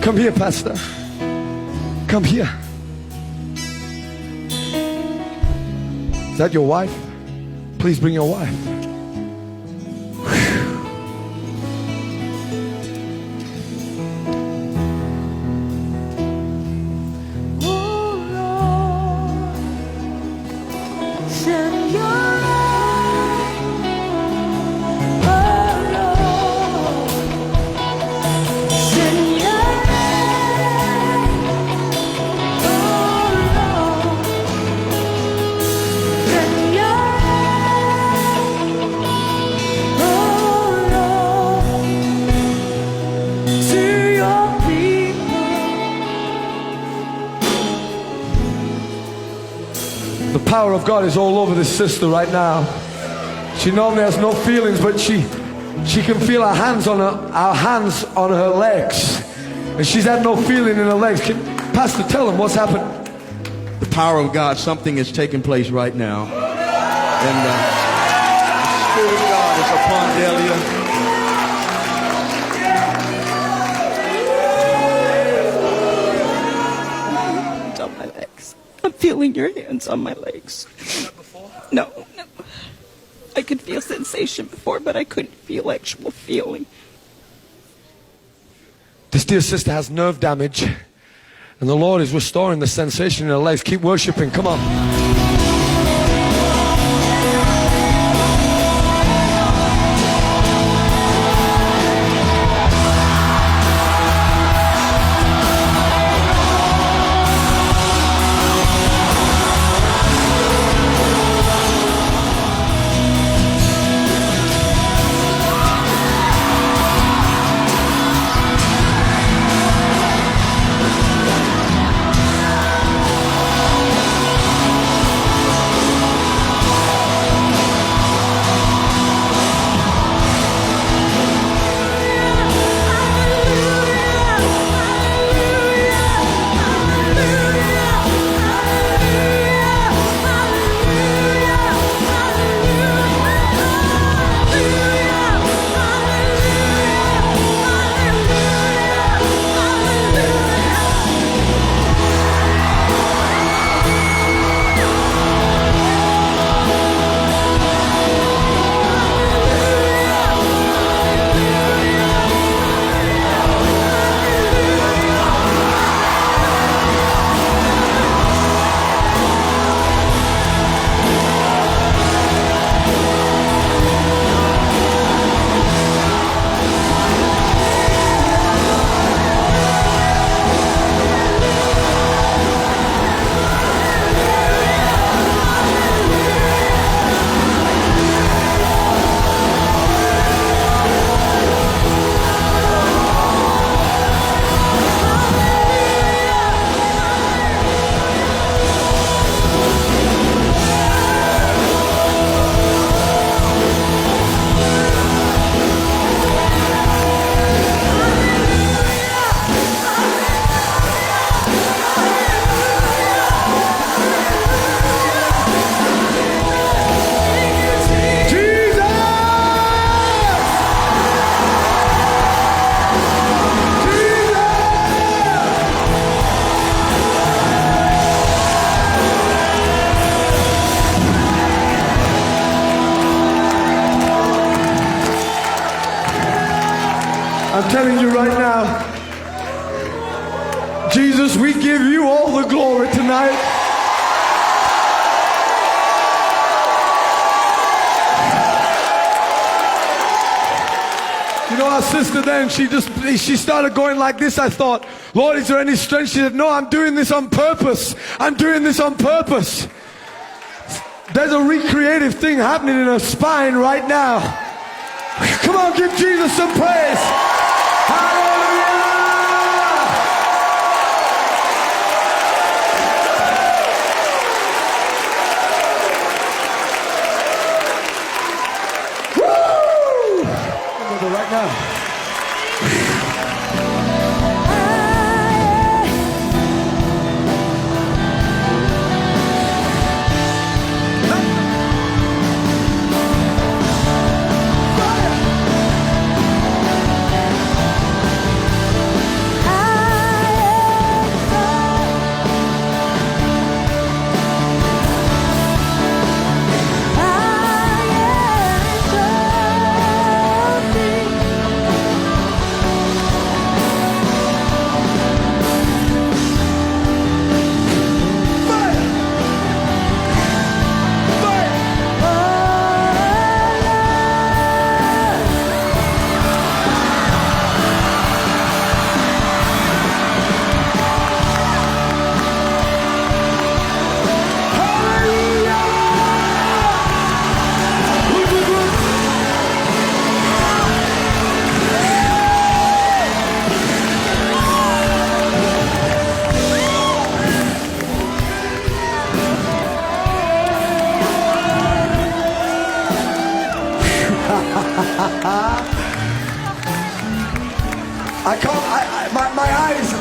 Come here, Pastor. Come here. Is that your wife? Please bring your wife. The power of God is all over this sister right now. She normally has no feelings, but she can feel our hands on her legs, and she's had no feeling in her legs. Pastor, tell them what's happened. The power of God, something is taking place right now, and the Spirit of God is upon Delia. On my legs. I'm feeling your hands on my legs. No. I could feel sensation before, but I couldn't feel actual feeling. This dear sister has nerve damage, and the Lord is restoring the sensation in her legs. Keep worshiping. Come on. I'm telling you right now, Jesus, we give you all the glory tonight. You know, our sister then, she started going like this. I thought, Lord, is there any strength? She said, no, I'm doing this on purpose. I'm doing this on purpose. There's a recreative thing happening in her spine right now. Come on, give Jesus some praise. Hallelujah! Woo! Remember right now.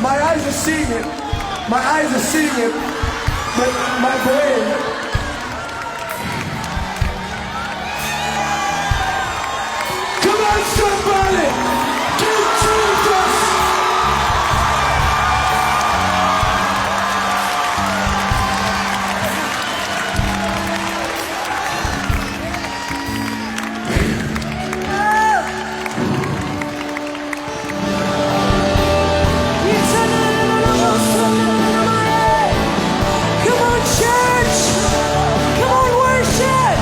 My eyes are seeing it. My eyes are seeing it. But my brain. Come on, somebody. Give Jesus. Come on, church! Come on, worship!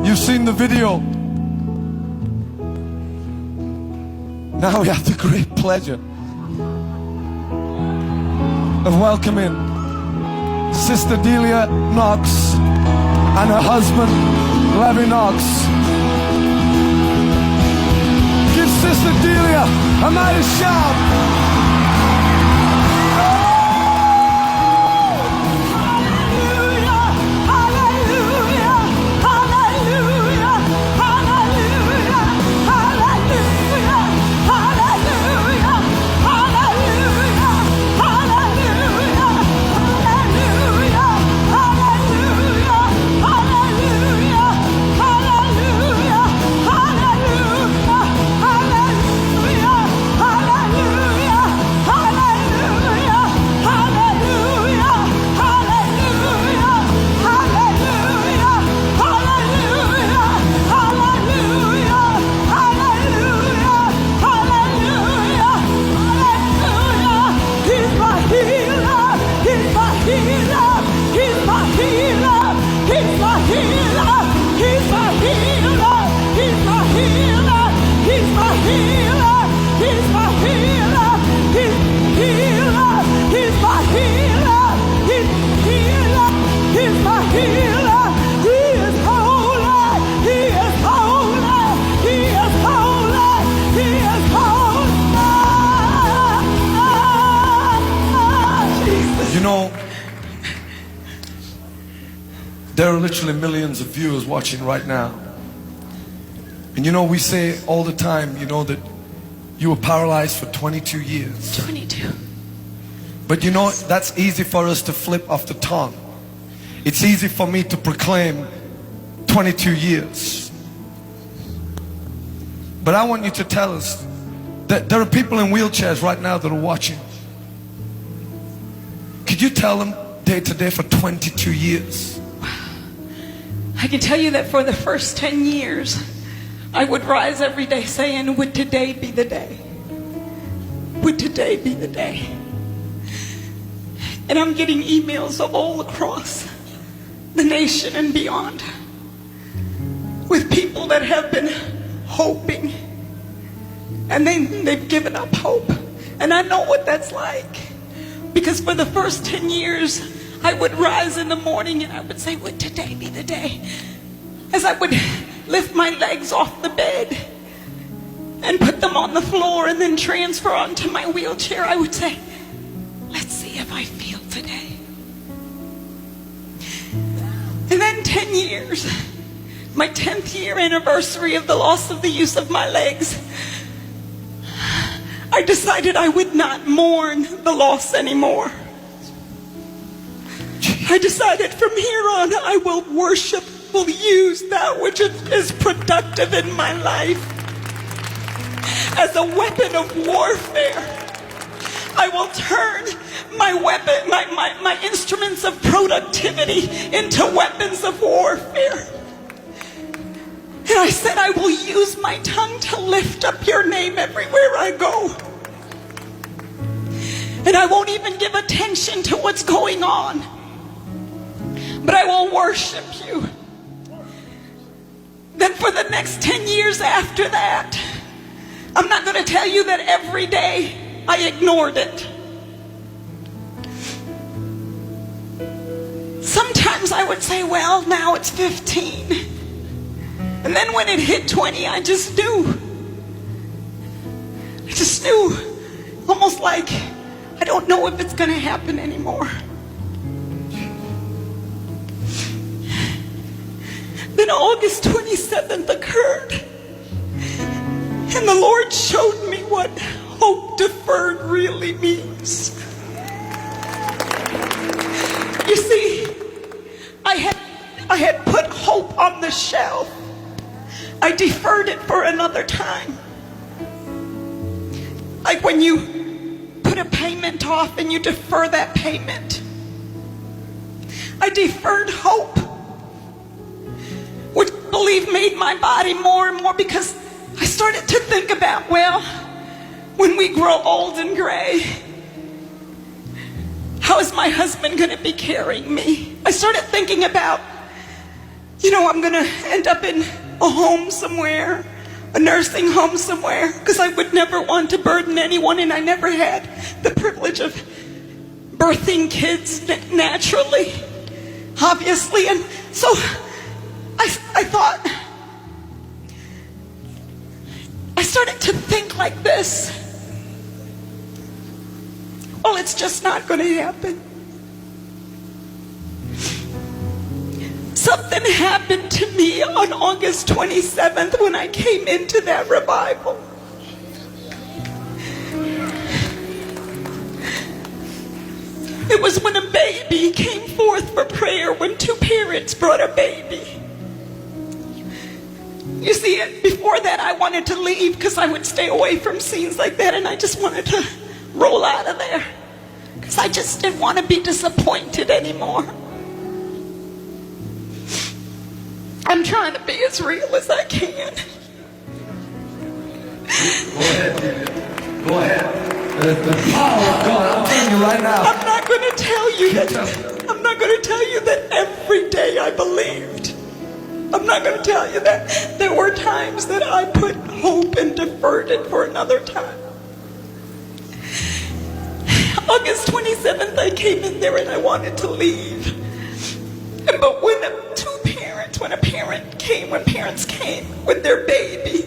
You've seen the video. Now we have the great pleasure of welcoming Sister Delia Knox and her husband, Levy Knox. Give Sister Delia a mighty shout. You know, there are literally millions of viewers watching right now. And you know, we say all the time, you know, that you were paralyzed for 22 years. 22. But you know, that's easy for us to flip off the tongue. It's easy for me to proclaim 22 years. But I want you to tell us that there are people in wheelchairs right now that are watching. Could you tell them day to day for 22 years? I can tell you that for the first 10 years, I would rise every day saying, would today be the day? Would today be the day? And I'm getting emails all across the nation and beyond with people that have been hoping, and they've given up hope. And I know what that's like, because for the first 10 years I would rise in the morning and I would say, would today be the day? As I would lift my legs off the bed and put them on the floor and then transfer onto my wheelchair, I would say, let's see if I feel today. And then 10 years, my 10th year anniversary of the loss of the use of my legs, I decided I would not mourn the loss anymore. I decided from here on I will worship, will use that which is productive in my life as a weapon of warfare. I will turn my weapon, my instruments of productivity into weapons of warfare. And I said, I will use my tongue to lift up your name everywhere I go. And I won't even give attention to what's going on. but I will worship you. Then for the next 10 years after that, I'm not going to tell you that every day I ignored it. Sometimes I would say, well, now it's 15. And then when it hit 20, I just knew. I just knew. Almost like I don't know if it's going to happen anymore. Then August 27th occurred. And the Lord showed me what hope deferred really means. You see, I had put hope on the shelf. I deferred it for another time. Like when you put a payment off and you defer that payment. I deferred hope, which I believe made my body more and more, because I started to think about, well, when we grow old and gray, how is my husband going to be carrying me? I started thinking about, I'm going to end up in a home somewhere, a nursing home somewhere, because I would never want to burden anyone, and I never had the privilege of birthing kids naturally, obviously. And so I thought, I started to think like this. Well, it's just not going to happen. Something happened to me on August 27th when I came into that revival. It was when a baby came forth for prayer, when two parents brought a baby. You see, before that I wanted to leave because I would stay away from scenes like that, and I just wanted to roll out of there because I just didn't want to be disappointed anymore. I'm trying to be as real as I can. Go ahead. Go ahead. The power of God, I'm telling you right now. I'm not going to tell you that. I'm not going to tell you that every day I believed. I'm not going to tell you that. There were times that I put hope and deferred it for another time. August 27th, I came in there and I wanted to leave. But when parents came with their baby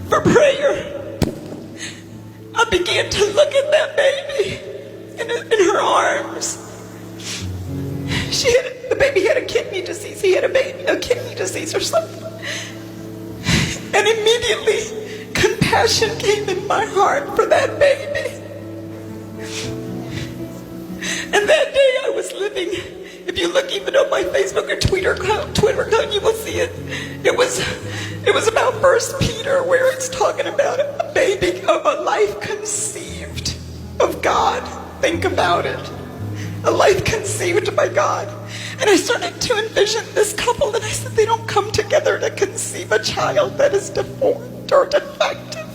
for prayer, I began to look at that baby in her arms. The baby had a kidney disease. He had a kidney disease or something. And immediately, compassion came in my heart for that baby. And that day I was living, if you look even on my Facebook or Twitter account, you will see it. It was about 1 Peter, where it's talking about a baby, of a life conceived of God. Think about it. A life conceived by God. And I started to envision this couple, and I said, they don't come together to conceive a child that is deformed or defective.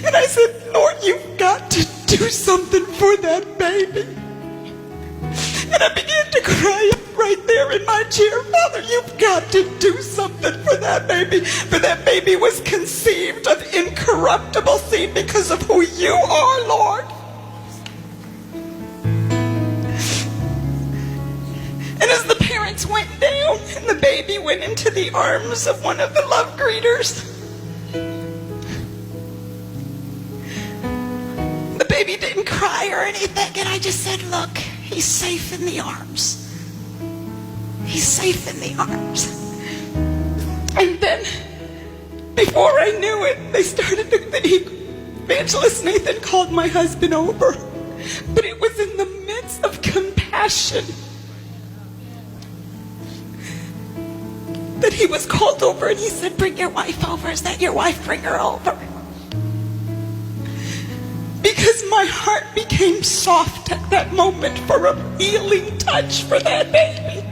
And I said, Lord, you've got to do something for that baby. And I began to cry right there in my chair, Father, you've got to do something for that baby. For that baby was conceived of incorruptible seed because of who you are, Lord. And as the parents went down and the baby went into the arms of one of the love greeters, the baby didn't cry or anything, and I just said, look, he's safe in the arms. He's safe in the arms. And then, before I knew it, Evangelist Nathan called my husband over. But it was in the midst of compassion that he was called over, and he said, bring your wife over. Is that your wife? Bring her over. Because my heart became soft at that moment for a healing touch for that baby.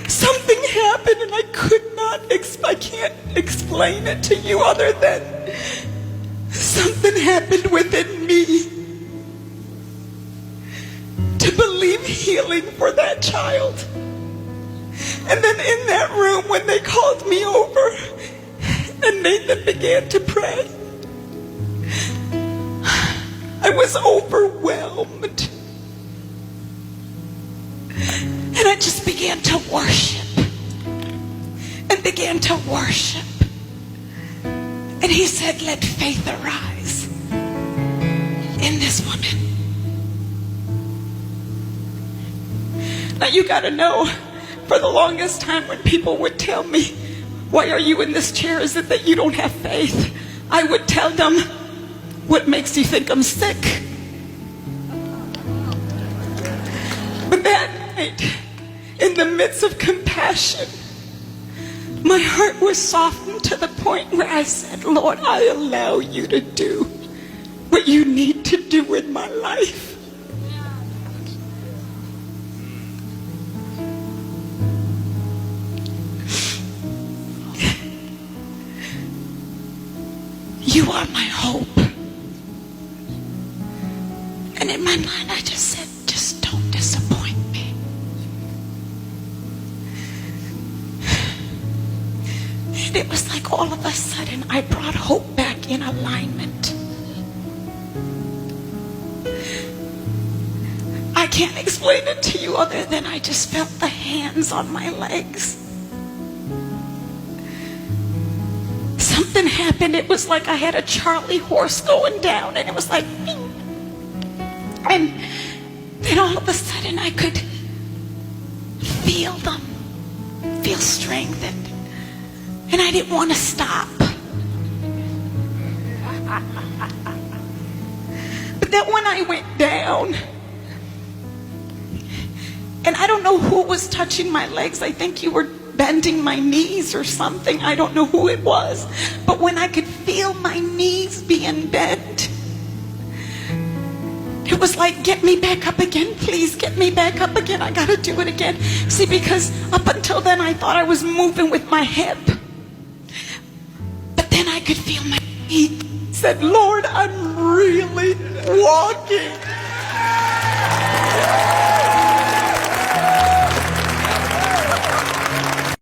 Something happened, and I can't explain it to you other than something happened within me to believe healing for that child. And then in that room, when they called me over and Nathan began to pray, I was overwhelmed. And I just began to worship and began to worship. And he said, let faith arise in this woman. Now you gotta know, for the longest time when people would tell me, why are you in this chair? Is it that you don't have faith? I would tell them, what makes you think I'm sick? But that night, in the midst of compassion, my heart was softened to the point where I said, Lord, I allow you to do what you need to do in my life. You are my hope. And in my mind, I just said, just don't disappoint me. And it was like all of a sudden, I brought hope back in alignment. I can't explain it to you other than I just felt the hands on my legs. Something happened. It was like I had a Charlie horse going down, and it was like, bing. And then all of a sudden I could feel them, feel strengthened, and I didn't want to stop. But then when I went down, and I don't know who was touching my legs, I think you were bending my knees or something. I don't know who it was. But when I could feel my knees being bent, it was like, get me back up again, please. Get me back up again. I got to do it again. See, because up until then, I thought I was moving with my hip. But then I could feel my feet. Said, Lord, I'm really walking.